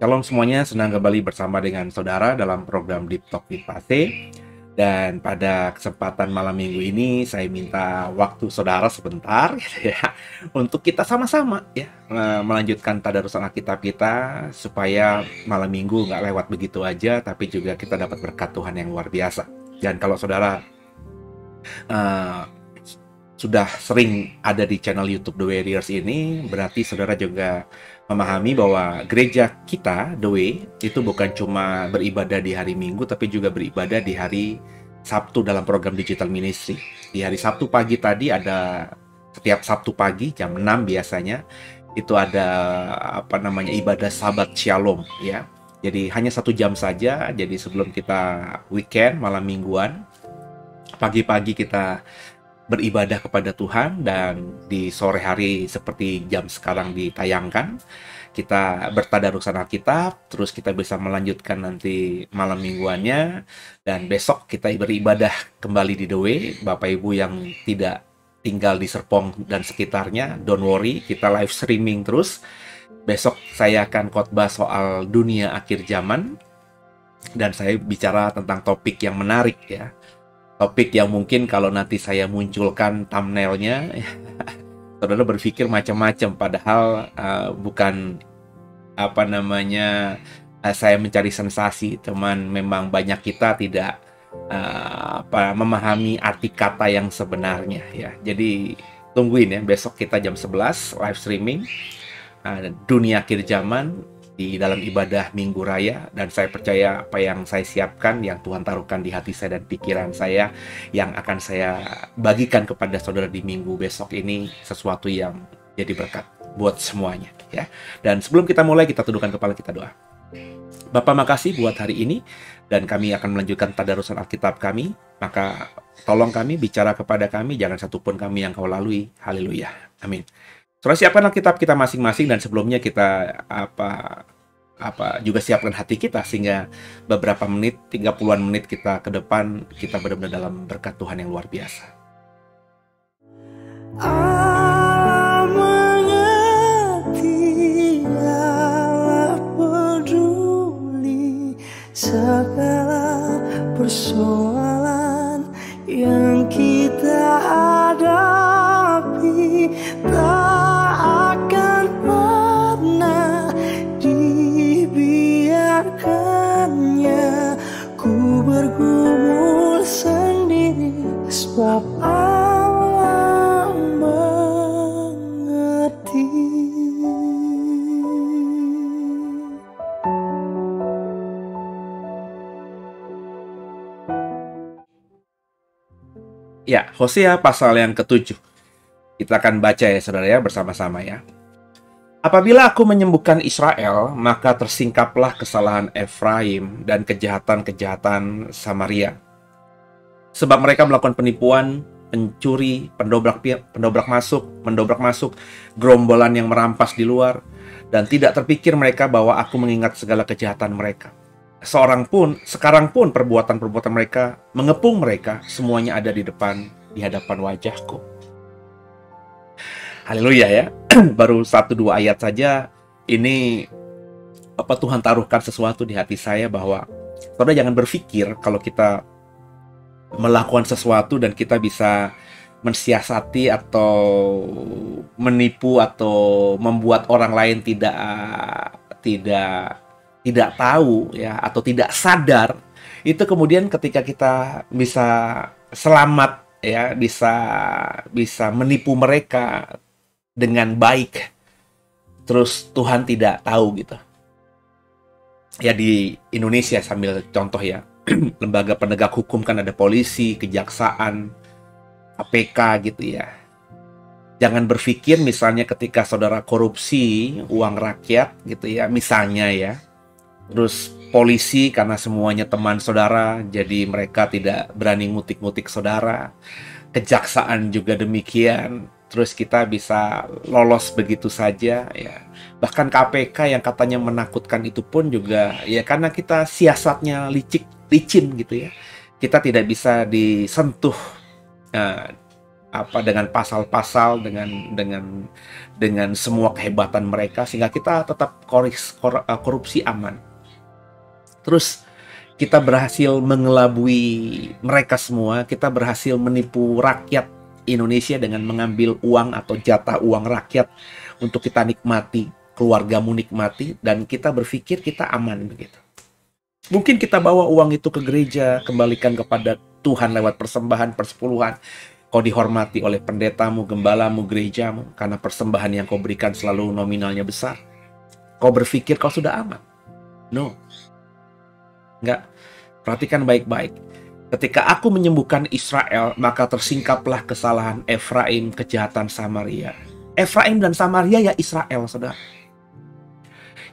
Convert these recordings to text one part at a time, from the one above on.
Shalom semuanya, senang kembali bersama dengan saudara dalam program Deep Talk with Pase. Dan pada kesempatan malam minggu ini saya minta waktu saudara sebentar gitu ya, untuk kita sama-sama ya melanjutkan tadarusan Alkitab kita supaya malam minggu nggak lewat begitu aja, tapi juga kita dapat berkat Tuhan yang luar biasa. Dan kalau saudara sudah sering ada di channel YouTube The Warriors ini, berarti saudara juga memahami bahwa gereja kita, The Way, itu bukan cuma beribadah di hari Minggu, tapi juga beribadah di hari Sabtu dalam program Digital Ministry. Di hari Sabtu pagi tadi ada, setiap Sabtu pagi jam 6 biasanya, itu ada ibadah Sabat Shalom ya. Jadi hanya 1 jam saja, jadi sebelum kita weekend, malam mingguan, pagi-pagi kita beribadah kepada Tuhan, dan di sore hari seperti jam sekarang ditayangkan, kita bertadarusan Alkitab, terus kita bisa melanjutkan nanti malam mingguannya, dan besok kita beribadah kembali di The Way. Bapak Ibu yang tidak tinggal di Serpong dan sekitarnya, don't worry, kita live streaming terus. Besok saya akan khotbah soal dunia akhir zaman, dan saya bicara tentang topik yang menarik ya. Topik yang mungkin kalau nanti saya munculkan thumbnailnya, saudara berpikir macam-macam. Padahal bukan saya mencari sensasi, teman. Memang banyak kita tidak memahami arti kata yang sebenarnya ya. Jadi tungguin ya, besok kita jam 11 live streaming dunia akhir zaman di dalam ibadah Minggu Raya. Dan saya percaya apa yang saya siapkan, yang Tuhan taruhkan di hati saya dan pikiran saya, yang akan saya bagikan kepada saudara di minggu besok ini, sesuatu yang jadi berkat buat semuanya ya. Dan sebelum kita mulai, kita tundukkan kepala, kita doa. Bapa, makasih buat hari ini, dan kami akan melanjutkan tadarusan Alkitab kami. Maka tolong kami, bicara kepada kami, jangan satupun kami yang kau lalui. Haleluya, amin. Saudara, siapkan Alkitab kita masing-masing, dan sebelumnya kita juga siapkan hati kita, sehingga beberapa menit, 30-an menit kita ke depan, kita benar-benar dalam berkat Tuhan yang luar biasa. Mengerti Allah peduli segala persoalan yang kita hadapi, tak akan pernah dibiarkannya ku bergumul sendiri, sebab Allah mengerti. Ya, Hosea pasal yang ke-7. Kita akan baca ya saudara ya, bersama-sama ya. Apabila aku menyembuhkan Israel, maka tersingkaplah kesalahan Efraim dan kejahatan-kejahatan Samaria. Sebab mereka melakukan penipuan, pencuri, mendobrak masuk, gerombolan yang merampas di luar, dan tidak terpikir mereka bahwa aku mengingat segala kejahatan mereka. Sekarang pun perbuatan-perbuatan mereka mengepung mereka, semuanya ada di hadapan wajahku. Haleluya ya. Baru 1-2 ayat saja ini Tuhan taruhkan sesuatu di hati saya, bahwa saudara jangan berpikir kalau kita melakukan sesuatu dan kita bisa mensiasati atau menipu atau membuat orang lain tidak tahu ya, atau tidak sadar, itu kemudian ketika kita bisa selamat ya, bisa menipu mereka dengan baik, terus Tuhan tidak tahu gitu. Ya, di Indonesia sambil contoh ya, lembaga penegak hukum kan ada polisi, kejaksaan, KPK gitu ya. Jangan berpikir misalnya ketika saudara korupsi uang rakyat gitu ya, misalnya ya. Terus polisi karena semuanya teman saudara, jadi mereka tidak berani ngutik-ngutik saudara. Kejaksaan juga demikian. Terus kita bisa lolos begitu saja ya. Bahkan KPK yang katanya menakutkan itu pun juga ya karena kita siasatnya licin gitu ya. Kita tidak bisa disentuh dengan pasal-pasal dengan semua kehebatan mereka sehingga kita tetap korupsi aman. Terus kita berhasil mengelabui mereka semua, kita berhasil menipu rakyat Indonesia dengan mengambil uang atau jatah uang rakyat untuk kita nikmati, keluargamu nikmati, dan kita berpikir kita aman begitu. Mungkin kita bawa uang itu ke gereja, kembalikan kepada Tuhan lewat persembahan, persepuluhan. Kau dihormati oleh pendetamu, gembalamu, gerejamu, karena persembahan yang kau berikan selalu nominalnya besar. Kau berpikir kau sudah aman. No. Enggak. Perhatikan baik-baik. Ketika aku menyembuhkan Israel, maka tersingkaplah kesalahan Efraim, kejahatan Samaria. Efraim dan Samaria ya Israel, saudara.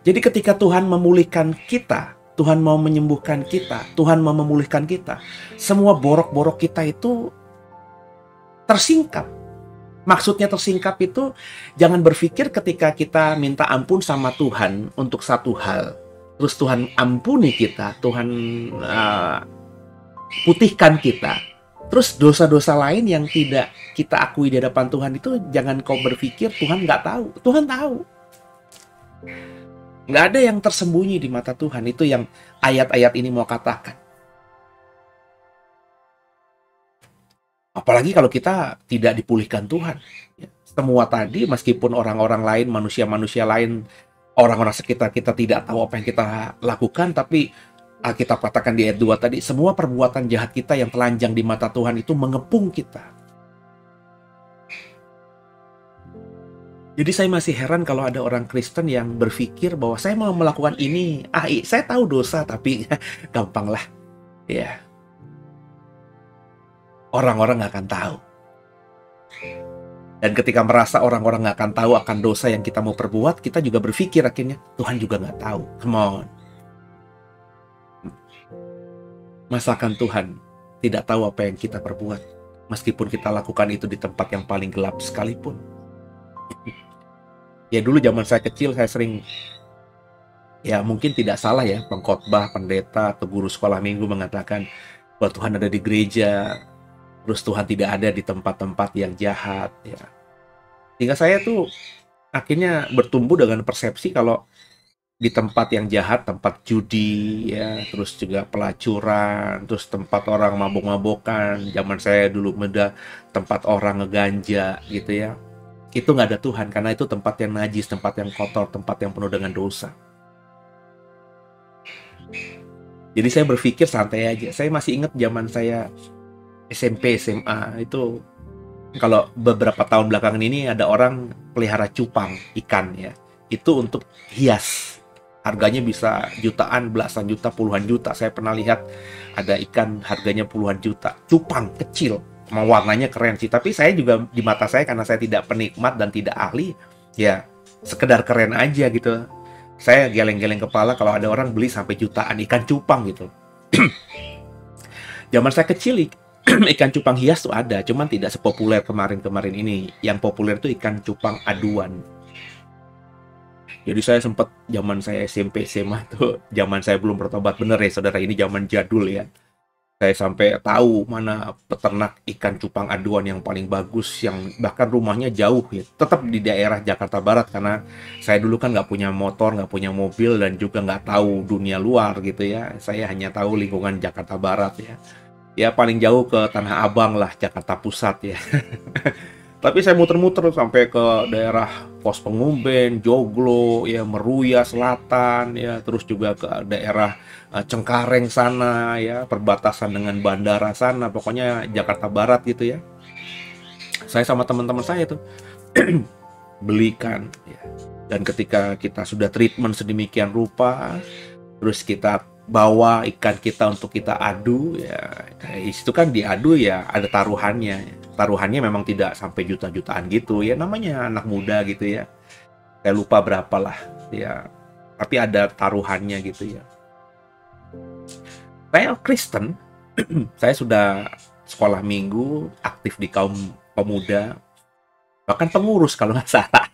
Jadi ketika Tuhan memulihkan kita, Tuhan mau menyembuhkan kita, Tuhan mau memulihkan kita, semua borok-borok kita itu tersingkap. Maksudnya tersingkap itu jangan berpikir ketika kita minta ampun sama Tuhan untuk satu hal, terus Tuhan ampuni kita, Tuhan putihkan kita, terus dosa-dosa lain yang tidak kita akui di hadapan Tuhan itu jangan kau berpikir Tuhan nggak tahu. Tuhan tahu. Nggak ada yang tersembunyi di mata Tuhan. Itu yang ayat-ayat ini mau katakan. Apalagi kalau kita tidak dipulihkan Tuhan. Semua tadi, meskipun orang-orang lain, manusia-manusia lain, orang-orang sekitar kita tidak tahu apa yang kita lakukan, tapi Alkitab katakan di ayat 2 tadi, semua perbuatan jahat kita yang telanjang di mata Tuhan itu mengepung kita. Jadi saya masih heran kalau ada orang Kristen yang berpikir bahwa saya mau melakukan ini, saya tahu dosa, tapi gampang lah. Ya. Orang-orang nggak akan tahu. Dan ketika merasa orang-orang nggak akan tahu akan dosa yang kita mau perbuat, kita juga berpikir akhirnya, Tuhan juga nggak tahu. Come on. Masakan Tuhan tidak tahu apa yang kita perbuat, meskipun kita lakukan itu di tempat yang paling gelap sekalipun. Ya dulu zaman saya kecil, saya sering, ya mungkin tidak salah ya, pengkhotbah, pendeta, atau guru sekolah minggu mengatakan bahwa Tuhan ada di gereja, terus Tuhan tidak ada di tempat-tempat yang jahat. Ya. Sehingga saya tuh akhirnya bertumbuh dengan persepsi kalau di tempat yang jahat, tempat judi, ya, terus juga pelacuran, terus tempat orang mabok-mabokan, zaman saya dulu muda, tempat orang ngeganja, gitu ya. Itu nggak ada Tuhan, karena itu tempat yang najis, tempat yang kotor, tempat yang penuh dengan dosa. Jadi saya berpikir santai aja. Saya masih ingat zaman saya SMP, SMA, itu kalau beberapa tahun belakangan ini ada orang pelihara cupang, ikan ya. Itu untuk hias. Harganya bisa jutaan, belasan juta, puluhan juta. Saya pernah lihat ada ikan harganya puluhan juta. Cupang kecil. Warnanya keren sih, tapi saya juga di mata saya karena saya tidak penikmat dan tidak ahli, ya sekedar keren aja gitu. Saya geleng-geleng kepala kalau ada orang beli sampai jutaan ikan cupang gitu. Zaman saya kecil ikan cupang hias tuh ada, cuman tidak sepopuler kemarin-kemarin ini. Yang populer tuh ikan cupang aduan. Jadi saya sempat zaman saya SMP SMA tuh, zaman saya belum bertobat bener ya saudara, ini zaman jadul ya. Saya sampai tahu mana peternak ikan cupang aduan yang paling bagus, yang bahkan rumahnya jauh ya. Tetap di daerah Jakarta Barat, karena saya dulu kan nggak punya motor, nggak punya mobil, dan juga nggak tahu dunia luar gitu ya. Saya hanya tahu lingkungan Jakarta Barat ya. Ya paling jauh ke Tanah Abang lah, Jakarta Pusat ya. Tapi saya muter-muter sampai ke daerah Pos Pengumben, Joglo, ya Meruya Selatan, ya terus juga ke daerah Cengkareng sana, ya perbatasan dengan bandara sana, pokoknya Jakarta Barat gitu ya. Saya sama teman-teman saya tuh belikan, ya. Dan ketika kita sudah treatment sedemikian rupa, terus kita bawa ikan kita untuk kita adu, ya itu kan diadu ya ada taruhannya. Taruhannya memang tidak sampai juta-jutaan gitu ya, namanya anak muda gitu ya. Saya lupa berapa lah ya, tapi ada taruhannya gitu ya. Saya Kristen, saya sudah sekolah minggu, aktif di kaum pemuda, bahkan pengurus kalau nggak salah.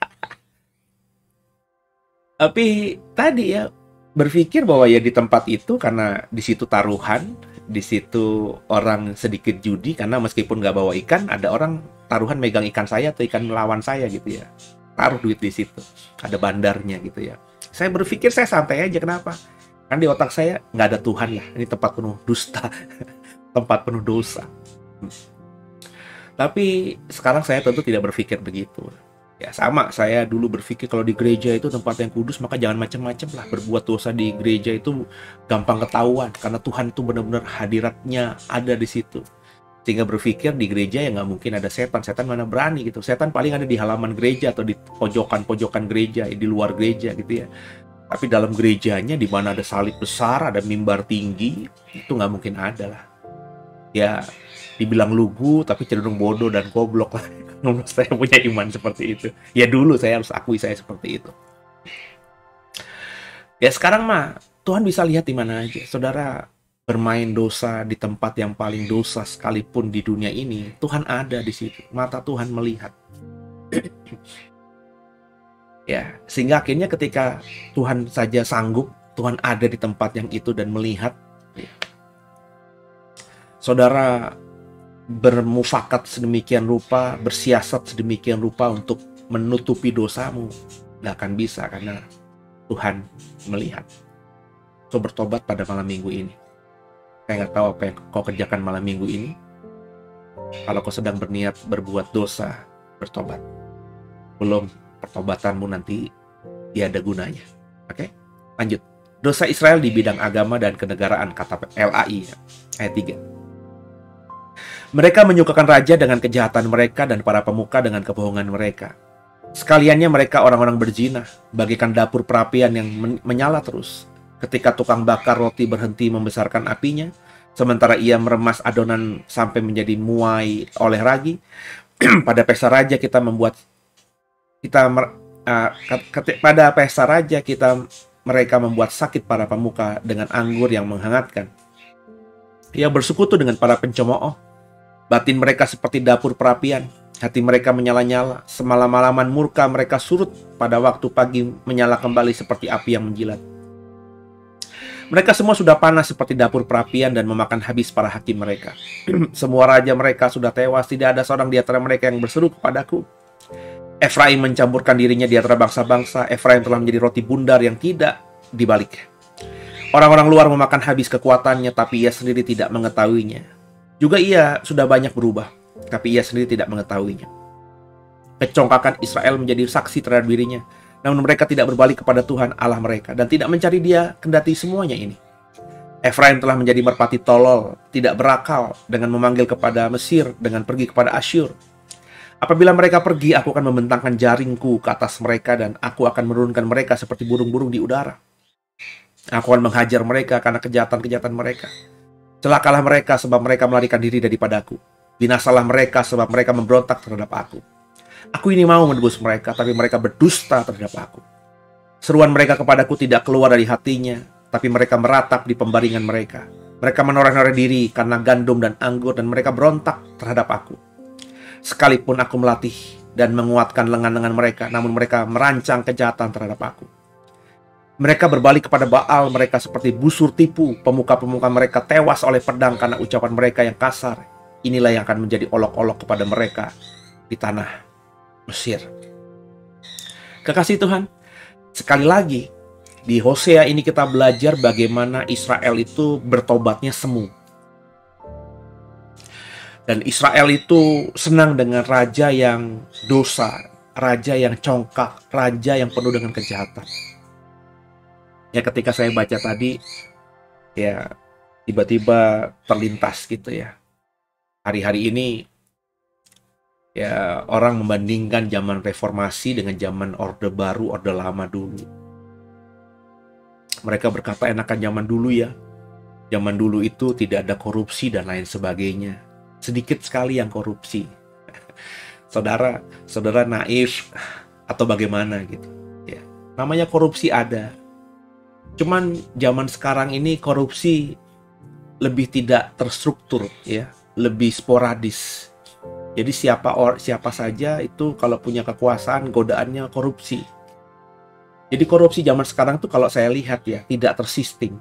Tapi tadi ya, berpikir bahwa ya di tempat itu karena di situ taruhan, di situ orang sedikit judi karena meskipun nggak bawa ikan, ada orang taruhan megang ikan saya atau ikan lawan saya gitu ya. Taruh duit di situ, ada bandarnya gitu ya. Saya berpikir saya santai aja, kenapa? Kan di otak saya nggak ada Tuhan lah, ini tempat penuh dusta, tempat penuh dosa. Tapi sekarang saya tentu tidak berpikir begitu. Ya sama, saya dulu berpikir kalau di gereja itu tempat yang kudus, maka jangan macam-macam lah. Berbuat dosa di gereja itu gampang ketahuan, karena Tuhan itu benar-benar hadiratnya ada di situ. Sehingga berpikir di gereja ya nggak mungkin ada setan. Setan mana berani gitu. Setan paling ada di halaman gereja atau di pojokan-pojokan gereja, di luar gereja gitu ya. Tapi dalam gerejanya di mana ada salib besar, ada mimbar tinggi, itu nggak mungkin ada lah. Ya dibilang lugu tapi cenderung bodoh dan goblok lah. Menurut saya punya iman seperti itu. Ya dulu saya harus akui saya seperti itu. Ya sekarang mah Tuhan bisa lihat di mana aja. Saudara bermain dosa di tempat yang paling dosa sekalipun di dunia ini, Tuhan ada di situ. Mata Tuhan melihat. Ya, sehingga akhirnya ketika Tuhan saja sanggup, Tuhan ada di tempat yang itu dan melihat. Ya. Saudara bermufakat sedemikian rupa, bersiasat sedemikian rupa untuk menutupi dosamu, nggak akan bisa karena Tuhan melihat. So bertobat pada malam minggu ini. Saya nggak tahu apa yang kau kerjakan malam minggu ini. Kalau kau sedang berniat berbuat dosa, bertobat. Belum, pertobatanmu nanti tiada gunanya. Oke? Lanjut. Dosa Israel di bidang agama dan kenegaraan, kata LAI ayat 3. Mereka menyukakan raja dengan kejahatan mereka dan para pemuka dengan kebohongan mereka. Sekaliannya mereka orang-orang berzina, bagaikan dapur perapian yang menyala terus. Ketika tukang bakar roti berhenti membesarkan apinya, sementara ia meremas adonan sampai menjadi muai oleh ragi, pada pesta raja mereka membuat sakit para pemuka dengan anggur yang menghangatkan. Ia bersekutu dengan para pencemooh. Batin mereka seperti dapur perapian, hati mereka menyala-nyala, semalam-malaman murka mereka surut, pada waktu pagi menyala kembali seperti api yang menjilat. Mereka semua sudah panas seperti dapur perapian dan memakan habis para hakim mereka. Semua raja mereka sudah tewas, tidak ada seorang di antara mereka yang berseru kepadaku. Efraim mencampurkan dirinya di antara bangsa-bangsa, Efraim telah menjadi roti bundar yang tidak dibalik. Orang-orang luar memakan habis kekuatannya, tapi ia sendiri tidak mengetahuinya. Juga ia sudah banyak berubah, tapi ia sendiri tidak mengetahuinya. Kecongkakan Israel menjadi saksi terhadap dirinya, namun mereka tidak berbalik kepada Tuhan Allah mereka, dan tidak mencari Dia kendati semuanya ini. Efraim telah menjadi merpati tolol, tidak berakal, dengan memanggil kepada Mesir, dengan pergi kepada Asyur. Apabila mereka pergi, aku akan membentangkan jaringku ke atas mereka, dan aku akan menurunkan mereka seperti burung-burung di udara. Aku akan menghajar mereka karena kejahatan-kejahatan mereka. Celakalah mereka sebab mereka melarikan diri daripadaku. Binasalah mereka sebab mereka memberontak terhadap aku. Aku ini mau menebus mereka, tapi mereka berdusta terhadap aku. Seruan mereka kepadaku tidak keluar dari hatinya, tapi mereka meratap di pembaringan mereka. Mereka menoreh-noreh diri karena gandum dan anggur, dan mereka berontak terhadap aku. Sekalipun aku melatih dan menguatkan lengan-lengan mereka, namun mereka merancang kejahatan terhadap aku. Mereka berbalik kepada Baal, mereka seperti busur tipu. Pemuka-pemuka mereka tewas oleh pedang karena ucapan mereka yang kasar. Inilah yang akan menjadi olok-olok kepada mereka di tanah Mesir. Kekasih Tuhan, sekali lagi di Hosea ini kita belajar bagaimana Israel itu bertobatnya semu. Dan Israel itu senang dengan raja yang dosa, raja yang congkak, raja yang penuh dengan kejahatan. Ya ketika saya baca tadi, ya tiba-tiba terlintas gitu ya. Hari-hari ini, ya orang membandingkan zaman reformasi dengan zaman Orde Baru, Orde Lama dulu. Mereka berkata enakan zaman dulu ya. Zaman dulu itu tidak ada korupsi dan lain sebagainya. Sedikit sekali yang korupsi. Saudara naif atau bagaimana gitu. Ya. Namanya korupsi ada. Cuman zaman sekarang ini korupsi lebih tidak terstruktur ya, lebih sporadis. Jadi siapa saja itu kalau punya kekuasaan godaannya korupsi. Jadi korupsi zaman sekarang tuh kalau saya lihat ya tidak tersistem.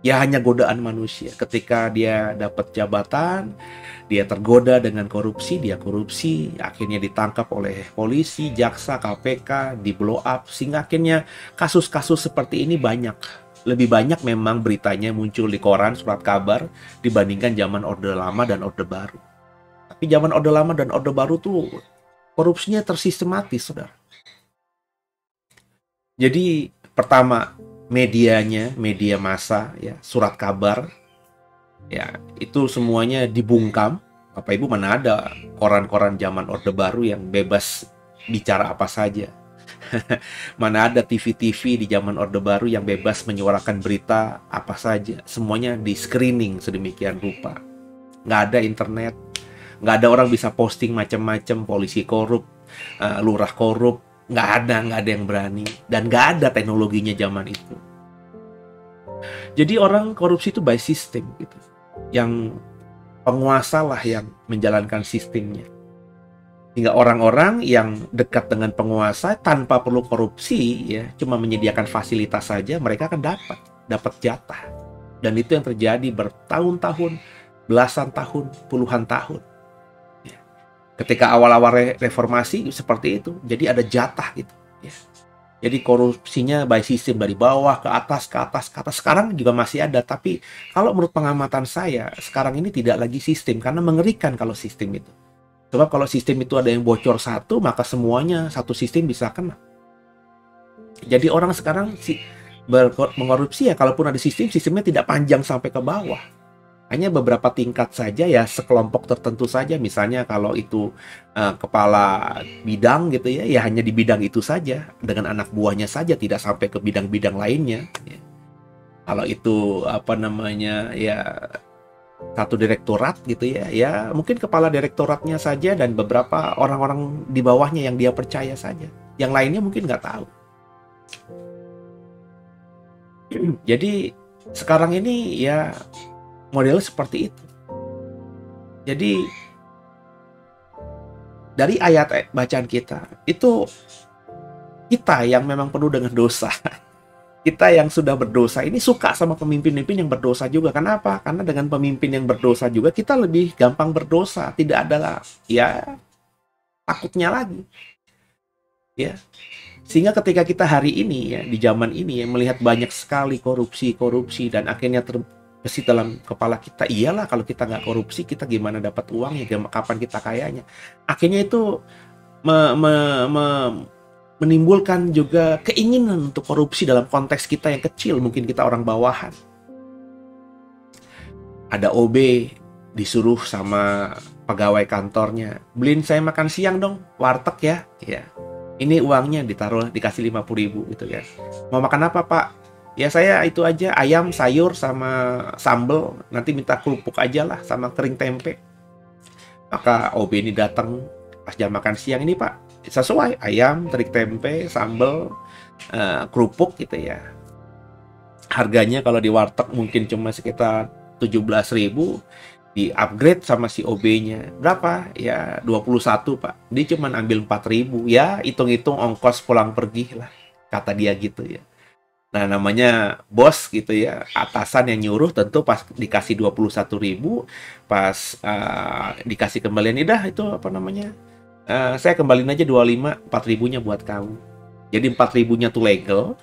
Ya hanya godaan manusia. Ketika dia dapat jabatan, dia tergoda dengan korupsi, dia korupsi, akhirnya ditangkap oleh polisi, jaksa, KPK, di blow up, sehingga akhirnya kasus-kasus seperti ini banyak. Lebih banyak memang beritanya muncul di koran, surat kabar, dibandingkan zaman Orde Lama dan Orde Baru. Tapi zaman Orde Lama dan Orde Baru tuh korupsinya tersistematis, saudara. Jadi pertama medianya, media massa, ya, surat kabar, ya itu semuanya dibungkam. Bapak Ibu, mana ada koran-koran zaman Orde Baru yang bebas bicara apa saja. Mana ada TV-TV di zaman Orde Baru yang bebas menyuarakan berita apa saja. Semuanya di screening sedemikian rupa. Nggak ada internet, nggak ada orang bisa posting macam-macam, polisi korup, lurah korup. Nggak ada yang berani. Dan nggak ada teknologinya zaman itu. Jadi orang korupsi itu by system gitu. Yang penguasa lah yang menjalankan sistemnya. Hingga orang-orang yang dekat dengan penguasa tanpa perlu korupsi ya, cuma menyediakan fasilitas saja, mereka akan dapat jatah. Dan itu yang terjadi bertahun-tahun, belasan tahun, puluhan tahun. Ketika awal-awal reformasi seperti itu, jadi ada jatah gitu. Ya. Jadi korupsinya by system dari bawah ke atas, ke atas, ke atas. Sekarang juga masih ada, tapi kalau menurut pengamatan saya, sekarang ini tidak lagi sistem, karena mengerikan kalau sistem itu. Sebab kalau sistem itu ada yang bocor satu, maka semuanya satu sistem bisa kena. Jadi orang sekarang mengkorupsi ya, kalaupun ada sistem, sistemnya tidak panjang sampai ke bawah. Hanya beberapa tingkat saja ya, sekelompok tertentu saja. Misalnya kalau itu kepala bidang gitu ya, ya hanya di bidang itu saja. Dengan anak buahnya saja, tidak sampai ke bidang-bidang lainnya. Ya. Kalau itu ya satu direktorat gitu ya, ya mungkin kepala direktoratnya saja dan beberapa orang-orang di bawahnya yang dia percaya saja. Yang lainnya mungkin nggak tahu. Jadi sekarang ini ya modelnya seperti itu. Jadi dari ayat bacaan kita, itu kita yang memang penuh dengan dosa. Kita yang sudah berdosa ini suka sama pemimpin-pemimpin yang berdosa juga. Kenapa? Karena dengan pemimpin yang berdosa juga kita lebih gampang berdosa. Tidak ada ya takutnya lagi. Ya. Sehingga ketika kita hari ini ya di zaman ini ya melihat banyak sekali korupsi dan akhirnya terbesit dalam kepala kita, iyalah kalau kita nggak korupsi kita gimana dapat uangnya, kapan kita kayanya. Akhirnya itu menimbulkan juga keinginan untuk korupsi dalam konteks kita yang kecil, mungkin kita orang bawahan. Ada OB disuruh sama pegawai kantornya, beliin saya makan siang dong, warteg ya. Ya. Ini uangnya dikasih 50.000 gitu ya. Mau makan apa Pak? Ya saya itu aja, ayam, sayur, sama sambel. Nanti minta kerupuk aja lah, sama kering tempe. Maka OB ini datang pas jam makan siang, ini Pak, sesuai ayam, terik tempe, sambel, kerupuk gitu ya. Harganya kalau di warteg mungkin cuma sekitar 17.000, di upgrade sama si OB-nya. Berapa? Ya 21 Pak. Dia cuma ambil 4.000. Ya hitung-hitung ongkos pulang pergi lah. Kata dia gitu ya. Nah namanya bos gitu ya. Atasan yang nyuruh tentu pas dikasih 21.000. Pas dikasih kembalian, dah itu apa namanya. Saya kembaliin aja 25, 4.000-nya buat kamu. Jadi 4.000-nya tuh legal.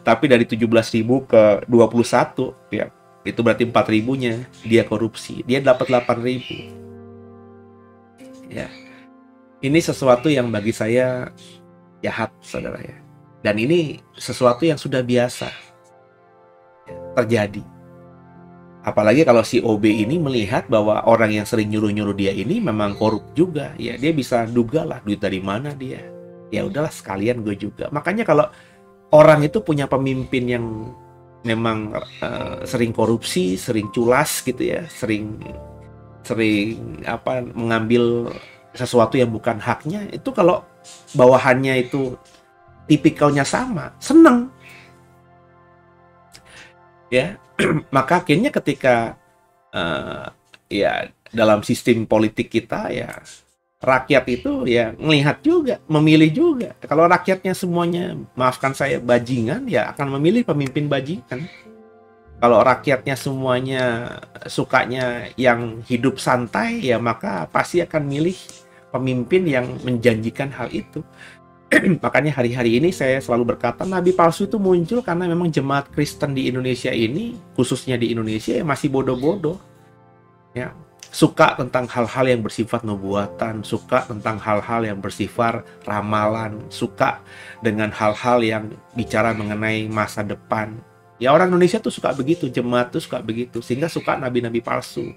Tapi dari 17.000 ke 21 ya. Itu berarti 4.000-nya dia korupsi. Dia dapat 8.000. Ya. Ini sesuatu yang bagi saya jahat, saudara ya. Dan ini sesuatu yang sudah biasa terjadi. Apalagi kalau si OB ini melihat bahwa orang yang sering nyuruh-nyuruh dia ini memang korup juga. Ya, dia bisa duga lah duit dari mana dia. Ya udahlah sekalian gue juga. Makanya kalau orang itu punya pemimpin yang memang sering korupsi, sering culas gitu ya, sering mengambil sesuatu yang bukan haknya, itu kalau bawahannya itu tipikalnya sama, seneng ya. Maka akhirnya ketika ya dalam sistem politik kita ya, rakyat itu ya melihat juga, memilih juga. Kalau rakyatnya semuanya, maafkan saya, bajingan, ya akan memilih pemimpin bajingan. Kalau rakyatnya semuanya sukanya yang hidup santai, ya maka pasti akan milih pemimpin yang menjanjikan hal itu. Makanya hari-hari ini saya selalu berkata, nabi palsu itu muncul karena memang jemaat Kristen di Indonesia ini, khususnya di Indonesia, ya masih bodoh-bodoh. Ya, suka tentang hal-hal yang bersifat nubuatan, suka tentang hal-hal yang bersifat ramalan, suka dengan hal-hal yang bicara mengenai masa depan. Ya, orang Indonesia tuh suka begitu, jemaat tuh suka begitu, sehingga suka nabi-nabi palsu.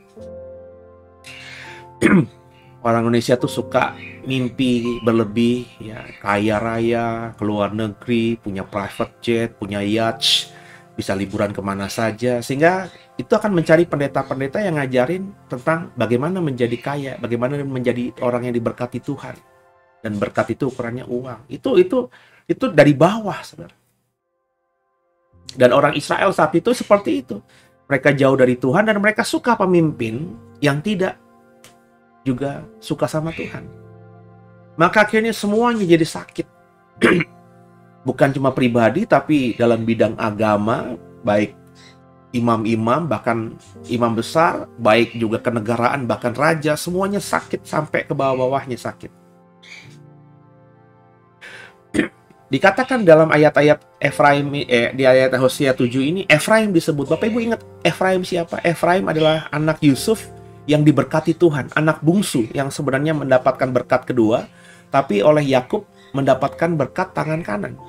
Orang Indonesia tuh suka mimpi berlebih, ya, kaya raya, keluar negeri, punya private jet, punya yacht, bisa liburan kemana saja, sehingga itu akan mencari pendeta-pendeta yang ngajarin tentang bagaimana menjadi kaya, bagaimana menjadi orang yang diberkati Tuhan, dan berkat itu ukurannya uang. Itu dari bawah, saudara. Dan orang Israel saat itu seperti itu. Mereka jauh dari Tuhan dan mereka suka pemimpin yang tidak juga suka sama Tuhan. Maka akhirnya semuanya jadi sakit. Bukan cuma pribadi, tapi dalam bidang agama, baik imam-imam, bahkan imam besar, baik juga kenegaraan, bahkan raja, semuanya sakit sampai ke bawah-bawahnya sakit. Dikatakan dalam ayat-ayat Efraim, di ayat Hosea 7 ini, Efraim disebut. Bapak Ibu ingat Efraim siapa? Efraim adalah anak Yusuf yang diberkati Tuhan, anak bungsu yang sebenarnya mendapatkan berkat kedua, tapi oleh Yakub mendapatkan berkat tangan kanan.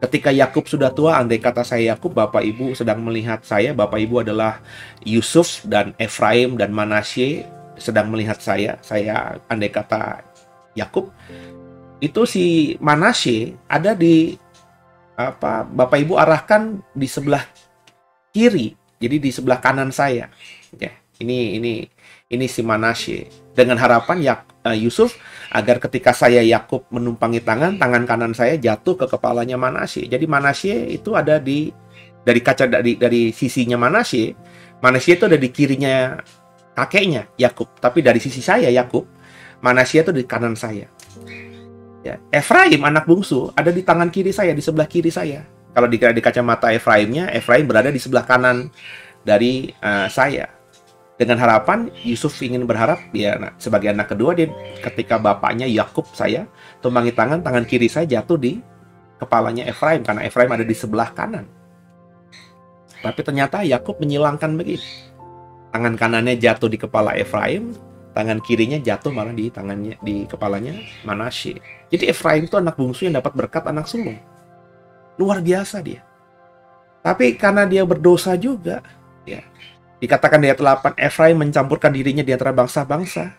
Ketika Yakub sudah tua, andai kata saya Yakub, Bapak Ibu sedang melihat saya, Bapak Ibu adalah Yusuf dan Efraim dan Manasye sedang melihat saya andai kata Yakub, itu si Manasye ada di Bapak Ibu arahkan di sebelah kiri, jadi di sebelah kanan saya. Ya, ini si Manasye, dengan harapan Yusuf agar ketika saya Yakub menumpangi tangan kanan saya jatuh ke kepalanya Manasye. Jadi Manasye itu ada dari kaca dari sisinya Manasye itu ada di kirinya kakeknya Yakub, tapi dari sisi saya Yakub, Manasye itu di kanan saya. Ya, Efraim anak bungsu ada di tangan kiri saya, di sebelah kiri saya. Kalau di kacamata Efraimnya, Efraim berada di sebelah kanan dari saya. Dengan harapan Yusuf ingin berharap ya sebagai anak kedua, dia ketika bapaknya Yakub saya tumpangi tangan kiri saya jatuh di kepalanya Efraim, karena Efraim ada di sebelah kanan. Tapi ternyata Yakub menyilangkan begitu. Tangan kanannya jatuh di kepala Efraim, tangan kirinya jatuh malah di kepalanya Manasye. Jadi Efraim itu anak bungsu yang dapat berkat anak sulung. Luar biasa dia. Tapi karena dia berdosa juga, ya. Dikatakan di ayat 8, Efraim mencampurkan dirinya di antara bangsa-bangsa.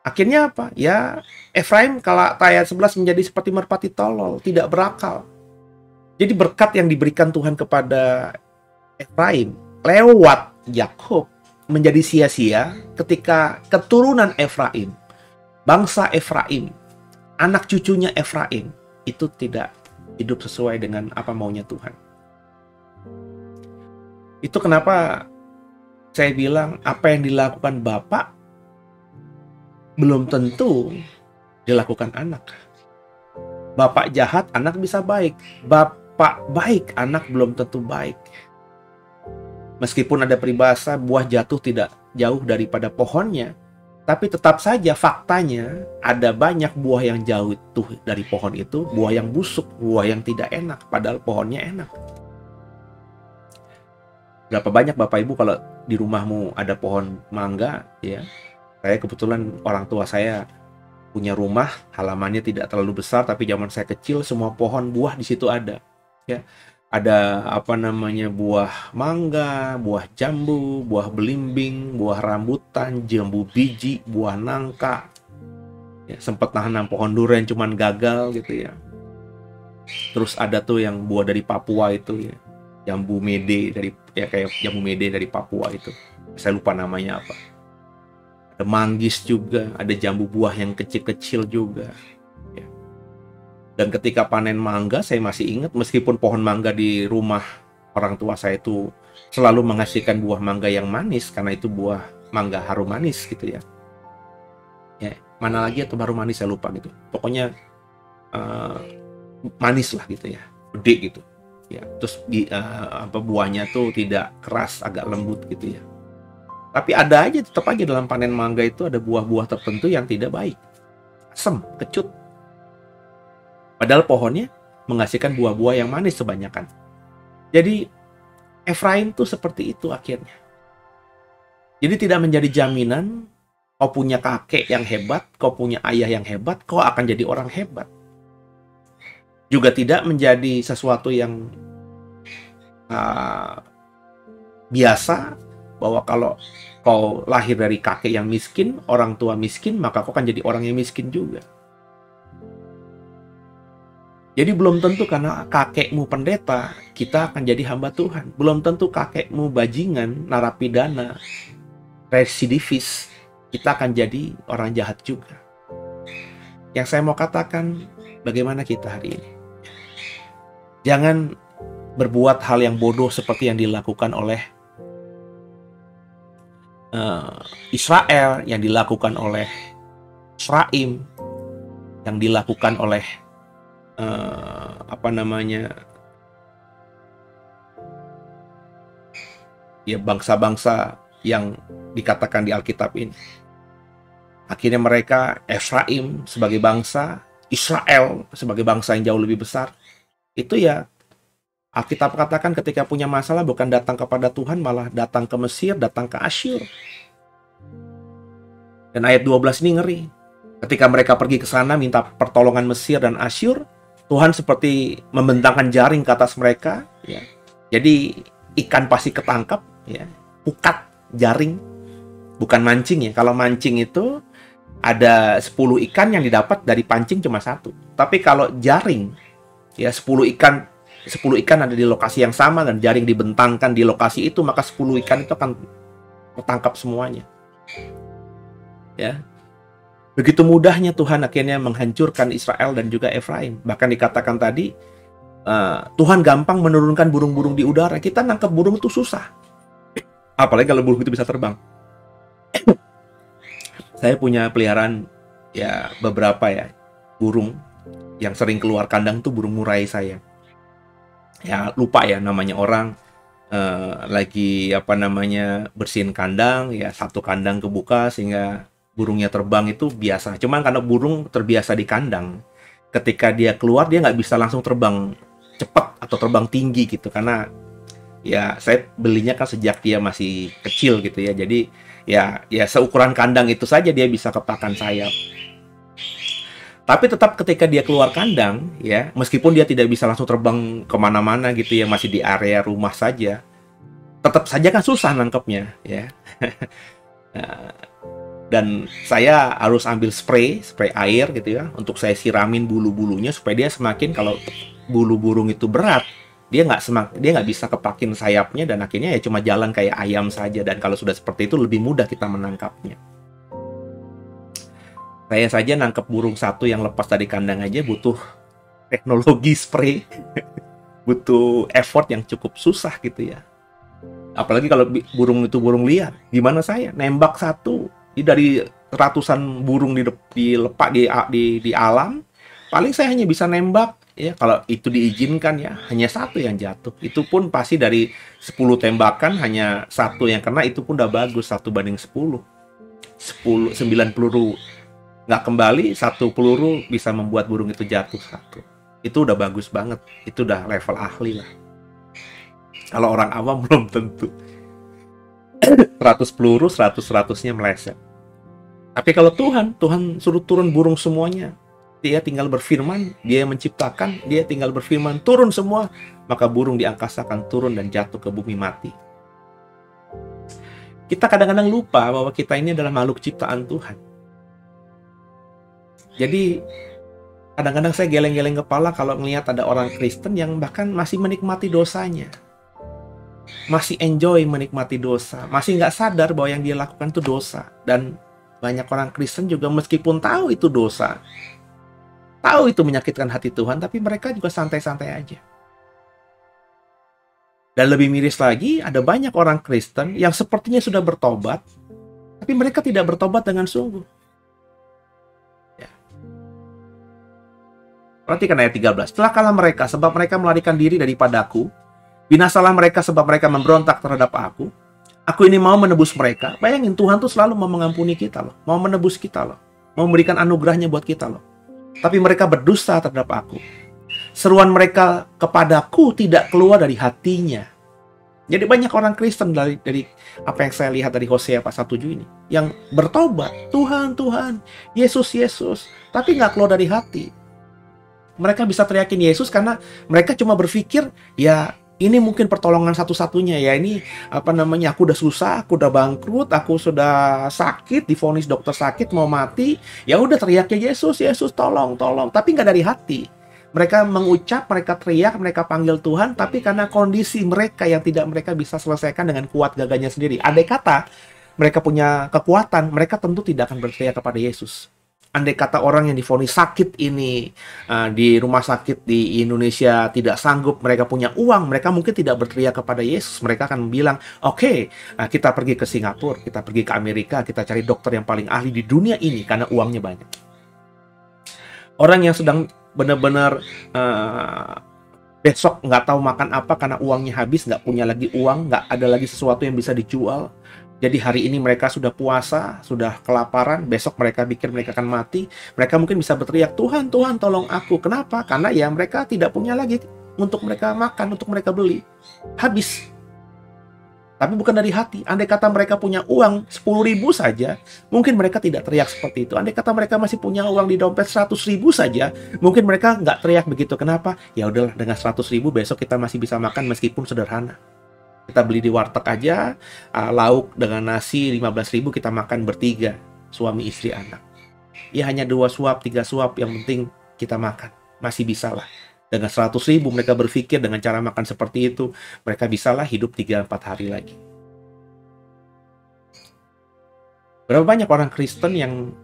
Akhirnya apa? Ya, Efraim kalau ayat 11 menjadi seperti merpati tolol, tidak berakal. Jadi berkat yang diberikan Tuhan kepada Efraim lewat Yakub menjadi sia-sia ketika keturunan Efraim, bangsa Efraim, anak cucunya Efraim itu tidak hidup sesuai dengan apa maunya Tuhan. Itu kenapa saya bilang apa yang dilakukan bapak belum tentu dilakukan anak. Bapak jahat, anak bisa baik. Bapak baik, anak belum tentu baik. Meskipun ada peribahasa buah jatuh tidak jauh daripada pohonnya, tapi tetap saja faktanya ada banyak buah yang jauh dari pohon itu, buah yang busuk, buah yang tidak enak, padahal pohonnya enak. Berapa banyak Bapak Ibu kalau di rumahmu ada pohon mangga, ya. Saya kebetulan orang tua saya punya rumah, halamannya tidak terlalu besar, tapi zaman saya kecil semua pohon buah di situ ada. Ya. Ada buah mangga, buah jambu, buah belimbing, buah rambutan, jambu biji, buah nangka. Ya, sempat nanam pohon durian cuman gagal gitu ya. Terus ada tuh yang buah dari Papua itu ya, jambu mede dari ya kayak jambu mede dari Papua itu. Saya lupa namanya apa. Ada manggis juga, ada jambu buah yang kecil-kecil juga. Ya. Dan ketika panen mangga, saya masih ingat meskipun pohon mangga di rumah orang tua saya itu selalu menghasilkan buah mangga yang manis karena itu buah mangga harum manis gitu ya. Ya, mana lagi atau harum manis saya lupa gitu. Pokoknya manis lah gitu ya, gede gitu. Ya, terus buahnya tuh tidak keras, agak lembut gitu ya. Tapi ada aja, tetap aja dalam panen mangga itu ada buah-buah tertentu yang tidak baik, asam, kecut. Padahal pohonnya menghasilkan buah-buah yang manis kebanyakan. Jadi Efraim tuh seperti itu akhirnya. Jadi tidak menjadi jaminan kau punya kakek yang hebat, kau punya ayah yang hebat, kau akan jadi orang hebat. Juga tidak menjadi sesuatu yang biasa bahwa kalau kau lahir dari kakek yang miskin, orang tua miskin, maka kau akan jadi orang yang miskin juga. Jadi belum tentu karena kakekmu pendeta, kita akan jadi hamba Tuhan. Belum tentu kakekmu bajingan, narapidana, residivis, kita akan jadi orang jahat juga. Yang saya mau katakan, bagaimana kita hari ini? Jangan berbuat hal yang bodoh seperti yang dilakukan oleh Israel, yang dilakukan oleh Efraim, yang dilakukan oleh bangsa-bangsa yang dikatakan di Alkitab ini. Akhirnya mereka, Efraim sebagai bangsa, Israel sebagai bangsa yang jauh lebih besar, itu ya Alkitab katakan ketika punya masalah bukan datang kepada Tuhan, malah datang ke Mesir, datang ke Asyur. Dan ayat 12 ini ngeri. Ketika mereka pergi ke sana minta pertolongan Mesir dan Asyur, Tuhan seperti membentangkan jaring ke atas mereka. Ya. Jadi ikan pasti ketangkap, ya. Pukat, jaring, bukan mancing ya. Kalau mancing itu ada 10 ikan yang didapat dari pancing cuma 1. Tapi kalau jaring, ya 10 ikan ada di lokasi yang sama dan jaring dibentangkan di lokasi itu, maka 10 ikan itu akan tertangkap semuanya. Ya. Begitu mudahnya Tuhan akhirnya menghancurkan Israel dan juga Efraim. Bahkan dikatakan tadi, Tuhan gampang menurunkan burung-burung di udara. Kita nangkep burung itu susah. Apalagi kalau burung itu bisa terbang. Saya punya peliharaan ya beberapa ya burung yang sering keluar kandang tuh burung murai saya. Ya lupa ya namanya orang, lagi bersihin kandang, ya satu kandang kebuka sehingga burungnya terbang itu biasa. Cuman karena burung terbiasa di kandang, ketika dia keluar dia nggak bisa langsung terbang cepat atau terbang tinggi gitu, karena ya saya belinya kan sejak dia masih kecil gitu ya. Jadi ya seukuran kandang itu saja dia bisa kepakan sayap. Tapi tetap ketika dia keluar kandang, ya meskipun dia tidak bisa langsung terbang kemana-mana gitu ya, masih di area rumah saja, tetap saja kan susah nangkepnya ya. Dan saya harus ambil spray air gitu ya, untuk saya siramin bulu-bulunya supaya dia semakin, kalau bulu burung itu berat, dia nggak bisa kepakin sayapnya dan akhirnya ya cuma jalan kayak ayam saja. Dan kalau sudah seperti itu lebih mudah kita menangkapnya. Saya saja nangkep burung satu yang lepas dari kandang aja butuh teknologi spray, butuh effort yang cukup susah gitu ya. Apalagi kalau burung itu burung liar, gimana saya nembak satu dari ratusan burung dilepak di alam, paling saya hanya bisa nembak ya, kalau itu diizinkan ya, hanya satu yang jatuh. Itu pun pasti dari 10 tembakan hanya satu yang kena, itu pun udah bagus, 1/10. 9 peluru nggak kembali, 1 peluru bisa membuat burung itu jatuh satu. Itu udah bagus banget, itu udah level ahli lah. Kalau orang awam belum tentu. 100 peluru, 100-100-nya meleset. Tapi kalau Tuhan suruh turun burung semuanya. Dia tinggal berfirman, dia menciptakan, dia tinggal berfirman, turun semua, maka burung di angkasa akan turun dan jatuh ke bumi mati. Kita kadang-kadang lupa bahwa kita ini adalah makhluk ciptaan Tuhan. Jadi Kadang-kadang saya geleng-geleng kepala kalau ngelihat ada orang Kristen yang bahkan masih menikmati dosanya. Masih enjoy menikmati dosa. Masih nggak sadar bahwa yang dia lakukan itu dosa. Dan banyak orang Kristen juga meskipun tahu itu dosa, tahu itu menyakitkan hati Tuhan, tapi mereka juga santai-santai aja. Dan lebih miris lagi, ada banyak orang Kristen yang sepertinya sudah bertobat, tapi mereka tidak bertobat dengan sungguh. Ya. Perhatikan ayat 13. Celakalah mereka, sebab mereka melarikan diri daripadaku. Binasalah mereka, sebab mereka memberontak terhadap aku. Aku ini mau menebus mereka. Bayangin, Tuhan tuh selalu mau mengampuni kita loh. Mau menebus kita loh. Mau memberikan anugerahnya buat kita loh. Tapi mereka berdusta terhadap aku. Seruan mereka kepadaku tidak keluar dari hatinya. Jadi banyak orang Kristen dari apa yang saya lihat dari Hosea pasal 7 ini, yang bertobat, Tuhan, Tuhan, Yesus, Yesus, tapi nggak keluar dari hati. Mereka bisa teriakin Yesus karena mereka cuma berpikir, ya ini mungkin pertolongan satu-satunya ya. Ini aku udah susah, aku udah bangkrut, aku sudah sakit, divonis dokter sakit, mau mati. Ya udah teriaknya Yesus, Yesus tolong, tolong. Tapi nggak dari hati. Mereka mengucap, mereka teriak, mereka panggil Tuhan, tapi karena kondisi mereka yang tidak mereka bisa selesaikan dengan kuat gagahnya sendiri. Andai kata mereka punya kekuatan, mereka tentu tidak akan berteriak kepada Yesus. Andai kata orang yang divonis sakit ini di rumah sakit di Indonesia tidak sanggup, mereka punya uang, mereka mungkin tidak berteriak kepada Yesus. Mereka akan bilang, oke, kita pergi ke Singapura, kita pergi ke Amerika, kita cari dokter yang paling ahli di dunia ini karena uangnya banyak. Orang yang sedang benar-benar besok nggak tahu makan apa karena uangnya habis, nggak punya lagi uang, nggak ada lagi sesuatu yang bisa dijual. Jadi hari ini mereka sudah puasa, sudah kelaparan, besok mereka pikir mereka akan mati. Mereka mungkin bisa berteriak, Tuhan, Tuhan tolong aku. Kenapa? Karena ya mereka tidak punya lagi untuk mereka makan, untuk mereka beli. Habis. Tapi bukan dari hati. Andai kata mereka punya uang 10.000 saja, mungkin mereka tidak teriak seperti itu. Andai kata mereka masih punya uang di dompet 100.000 saja, mungkin mereka nggak teriak begitu. Kenapa? Ya udahlah, dengan 100.000 besok kita masih bisa makan meskipun sederhana. Kita beli di warteg aja, lauk dengan nasi 15.000 kita makan bertiga, suami, istri, anak. Ya hanya 2 suap, 3 suap, yang penting kita makan. Masih bisa lah. Dengan 100.000 mereka berpikir dengan cara makan seperti itu, mereka bisalah hidup 3-4 hari lagi. Berapa banyak orang Kristen yang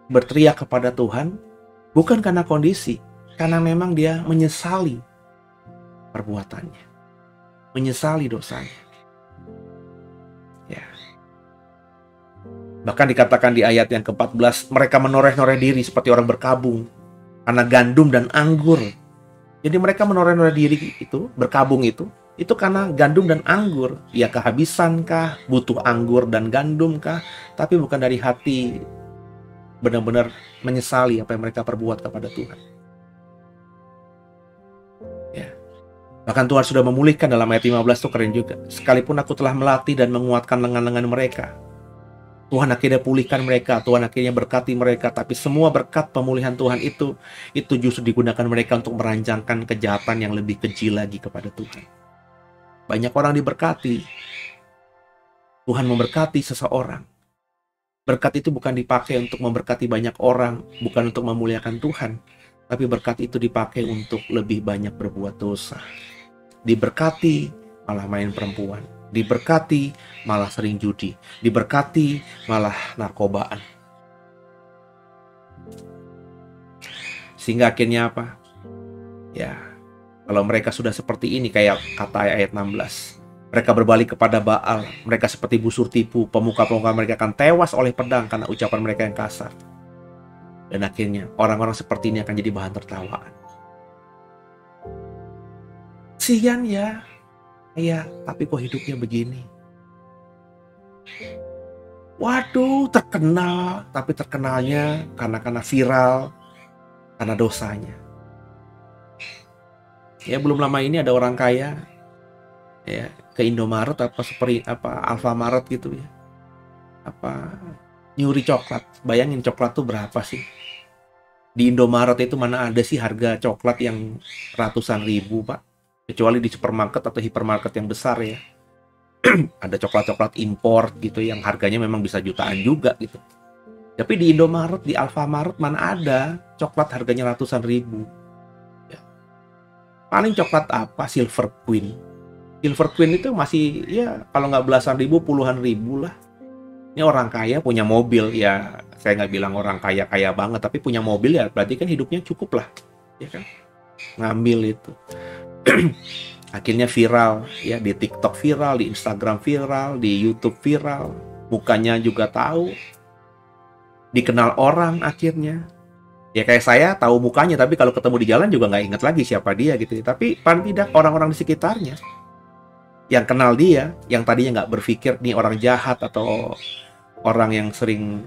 berteriak kepada Tuhan, bukan karena kondisi, karena memang dia menyesali perbuatannya. Menyesali dosanya. Ya. Bahkan dikatakan di ayat yang ke-14, mereka menoreh-noreh diri seperti orang berkabung karena gandum dan anggur. Jadi mereka menoreh-noreh diri itu, berkabung itu karena gandum dan anggur. Ya kehabisan kah, butuh anggur dan gandum kah, tapi bukan dari hati benar-benar menyesali apa yang mereka perbuat kepada Tuhan. Bahkan Tuhan sudah memulihkan dalam ayat 15 itu keren juga. Sekalipun aku telah melatih dan menguatkan lengan-lengan mereka, Tuhan akhirnya pulihkan mereka, Tuhan akhirnya berkati mereka. Tapi semua berkat pemulihan Tuhan itu justru digunakan mereka untuk merancangkan kejahatan yang lebih keji lagi kepada Tuhan. Banyak orang diberkati. Tuhan memberkati seseorang. Berkat itu bukan dipakai untuk memberkati banyak orang, bukan untuk memuliakan Tuhan, tapi berkat itu dipakai untuk lebih banyak berbuat dosa. Diberkati malah main perempuan, diberkati malah sering judi, diberkati malah narkobaan. Sehingga akhirnya apa? Ya, kalau mereka sudah seperti ini, kayak kata ayat 16, mereka berbalik kepada Baal, mereka seperti busur tipu, pemuka-pemuka mereka akan tewas oleh pedang karena ucapan mereka yang kasar. Dan akhirnya orang-orang seperti ini akan jadi bahan tertawaan. Kasihan ya, tapi kok hidupnya begini. Waduh, terkenal, tapi terkenalnya karena viral, karena dosanya. Ya belum lama ini ada orang kaya, ya ke Indomaret Alfamaret gitu ya, nyuri coklat. Bayangin coklat tuh berapa sih? Di Indomaret itu mana ada sih harga coklat yang ratusan ribu, Pak? Kecuali di supermarket atau hipermarket yang besar ya. Ada coklat-coklat impor gitu yang harganya memang bisa jutaan juga gitu. Tapi di Indomaret, di Alfamaret mana ada coklat harganya ratusan ribu. Ya. Paling coklat apa? Silver Queen. Silver Queen itu masih ya kalau nggak belasan ribu, puluhan ribu lah. Ini orang kaya punya mobil ya. Saya nggak bilang orang kaya banget, tapi punya mobil ya berarti kan hidupnya cukup lah, ya kan? Ngambil itu. Akhirnya viral ya, di TikTok viral, di Instagram viral, di YouTube viral. Mukanya juga tahu. Dikenal orang akhirnya. Ya kayak saya tahu mukanya, tapi kalau ketemu di jalan juga nggak ingat lagi siapa dia gitu. Tapi paling tidak orang-orang di sekitarnya yang kenal dia, yang tadinya nggak berpikir nih orang jahat atau orang yang sering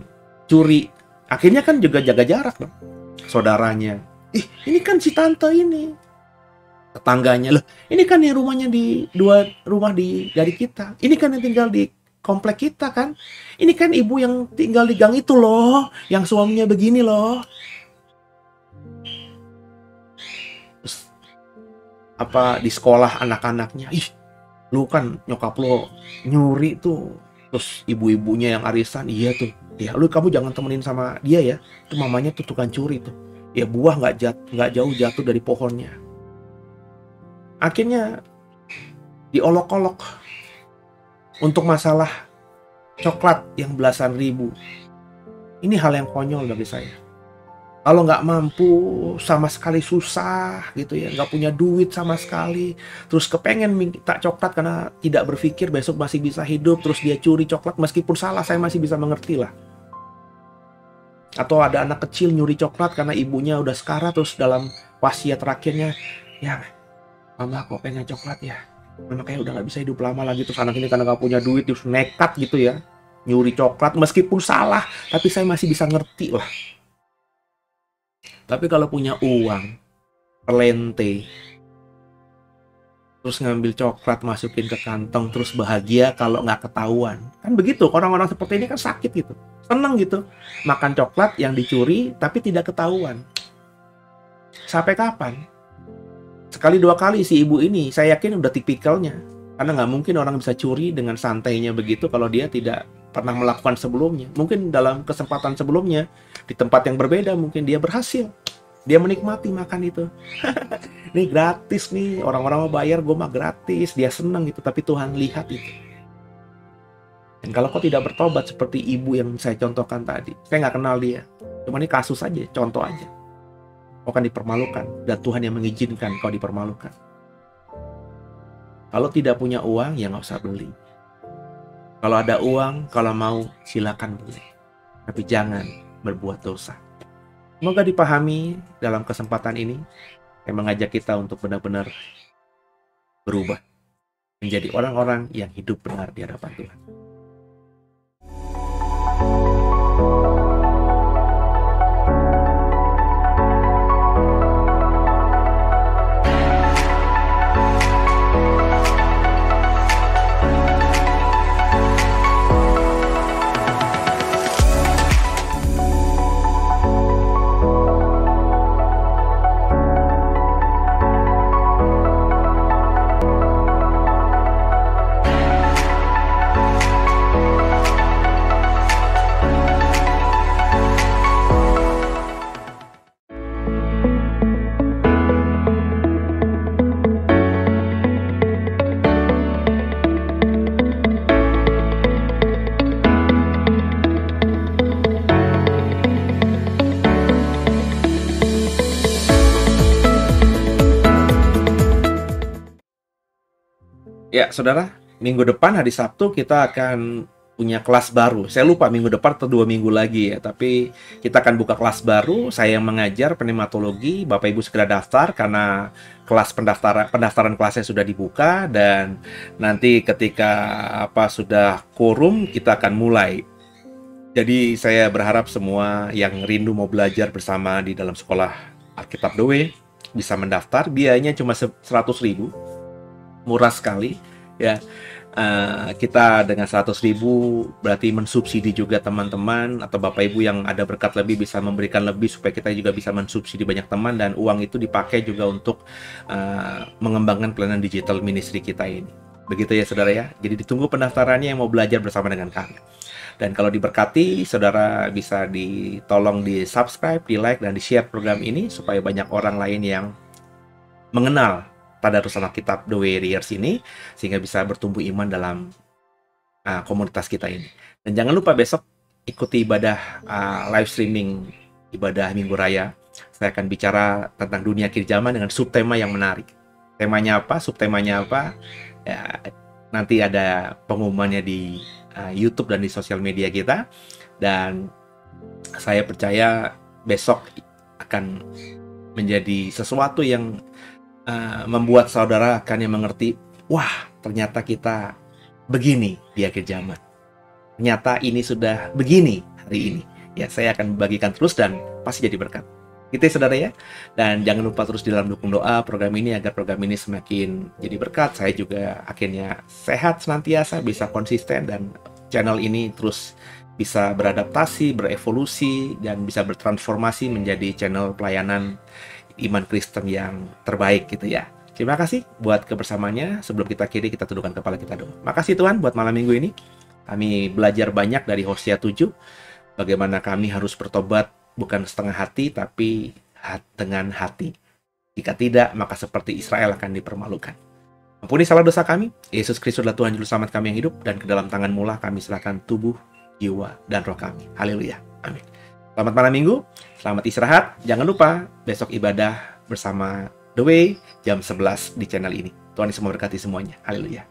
curi, akhirnya kan juga jaga jarak dong. Saudaranya, ini kan si tante ini, tetangganya, loh ini kan yang rumahnya di 2 rumah dari kita, ini kan yang tinggal di komplek kita kan, ini kan ibu yang tinggal di gang itu loh, yang suaminya begini loh. Terus, apa di sekolah anak-anaknya, lu kan nyokap lo nyuri tuh. Terus ibu-ibunya yang arisan, iya tuh, ya lu kamu jangan temenin sama dia ya, itu mamanya tuh tukang curi tuh, ya buah nggak jauh jatuh dari pohonnya. Akhirnya diolok-olok untuk masalah coklat yang belasan ribu. Ini hal yang konyol bagi saya. Kalau nggak mampu, sama sekali susah gitu ya, nggak punya duit sama sekali, terus kepengen minta coklat karena tidak berpikir besok masih bisa hidup, terus dia curi coklat, meskipun salah saya masih bisa mengerti lah. Atau ada anak kecil nyuri coklat karena ibunya udah sekarat, terus dalam wasiat terakhirnya, ya mama kok pengen coklat ya, mama kayak udah nggak bisa hidup lama lagi, terus anak ini karena nggak punya duit terus nekat gitu ya, nyuri coklat meskipun salah, tapi saya masih bisa ngerti lah. Tapi kalau punya uang, pelente, terus ngambil coklat masukin ke kantong, terus bahagia kalau nggak ketahuan. Kan begitu, orang-orang seperti ini kan sakit gitu. Seneng gitu, makan coklat yang dicuri tapi tidak ketahuan. Sampai kapan? Sekali 2 kali si ibu ini, saya yakin udah tipikalnya. Karena nggak mungkin orang bisa curi dengan santainya begitu kalau dia tidak pernah melakukan sebelumnya. Mungkin dalam kesempatan sebelumnya, di tempat yang berbeda, mungkin dia berhasil. Dia menikmati makan itu. Ini gratis nih, orang-orang mau bayar, gue mah gratis. Dia seneng gitu, tapi Tuhan lihat itu. Dan kalau kau tidak bertobat seperti ibu yang saya contohkan tadi, saya nggak kenal dia. Cuma ini kasus aja, contoh aja. Kau akan dipermalukan, dan Tuhan yang mengizinkan kau dipermalukan. Kalau tidak punya uang, ya nggak usah beli. Kalau ada uang, kalau mau, silakan beli. Tapi jangan berbuat dosa. Semoga dipahami dalam kesempatan ini. Saya mengajak kita untuk benar-benar berubah. Menjadi orang-orang yang hidup benar di hadapan Tuhan. Ya, saudara, minggu depan hari Sabtu kita akan punya kelas baru. Saya lupa minggu depan atau 2 minggu lagi ya, tapi kita akan buka kelas baru. Saya yang mengajar pneumatologi. Bapak Ibu segera daftar karena kelas pendaftaran kelasnya sudah dibuka, dan nanti ketika sudah quorum kita akan mulai. Jadi saya berharap semua yang rindu mau belajar bersama di dalam sekolah Alkitab The Way bisa mendaftar. Biayanya cuma 100.000. Murah sekali ya. Kita dengan 100.000 berarti mensubsidi juga teman-teman atau Bapak Ibu yang ada berkat lebih bisa memberikan lebih supaya kita juga bisa mensubsidi banyak teman, dan uang itu dipakai juga untuk mengembangkan pelayanan digital ministry kita ini. Begitu ya saudara ya. Jadi ditunggu pendaftarannya yang mau belajar bersama dengan kami. Dan kalau diberkati, saudara bisa ditolong di subscribe, di like, dan di share program ini supaya banyak orang lain yang mengenal Tadarus Alkitab The Warriors ini, sehingga bisa bertumbuh iman dalam komunitas kita ini. Dan jangan lupa besok ikuti ibadah live streaming ibadah Minggu Raya. Saya akan bicara tentang dunia akhir zaman dengan subtema yang menarik. Temanya apa, subtemanya apa, ya, nanti ada pengumumannya di YouTube dan di sosial media kita. Dan saya percaya besok akan menjadi sesuatu yang membuat saudara akan yang mengerti, wah ternyata kita begini di akhir zaman. Ternyata ini sudah begini hari ini. Ya, saya akan membagikan terus dan pasti jadi berkat. Gitu ya saudara ya. Dan jangan lupa terus di dalam dukung doa program ini agar program ini semakin jadi berkat. Saya juga akhirnya sehat senantiasa, bisa konsisten, dan channel ini terus bisa beradaptasi, berevolusi, dan bisa bertransformasi menjadi channel pelayanan iman Kristen yang terbaik gitu ya. Terima kasih buat kebersamaannya. Sebelum kita akhiri, kita tundukkan kepala kita doa. Makasih Tuhan buat malam minggu ini. Kami belajar banyak dari Hosea 7. Bagaimana kami harus bertobat bukan setengah hati, tapi dengan hati. Jika tidak, maka seperti Israel akan dipermalukan. Ampuni salah dosa kami. Yesus Kristus adalah Tuhan Juru Selamat kami yang hidup, dan ke dalam tangan-Mu lah kami serahkan tubuh, jiwa, dan roh kami. Haleluya. Amin. Selamat malam minggu. Selamat istirahat. Jangan lupa besok ibadah bersama The Way jam 11 di channel ini. Tuhan Yesus memberkati semuanya. Haleluya.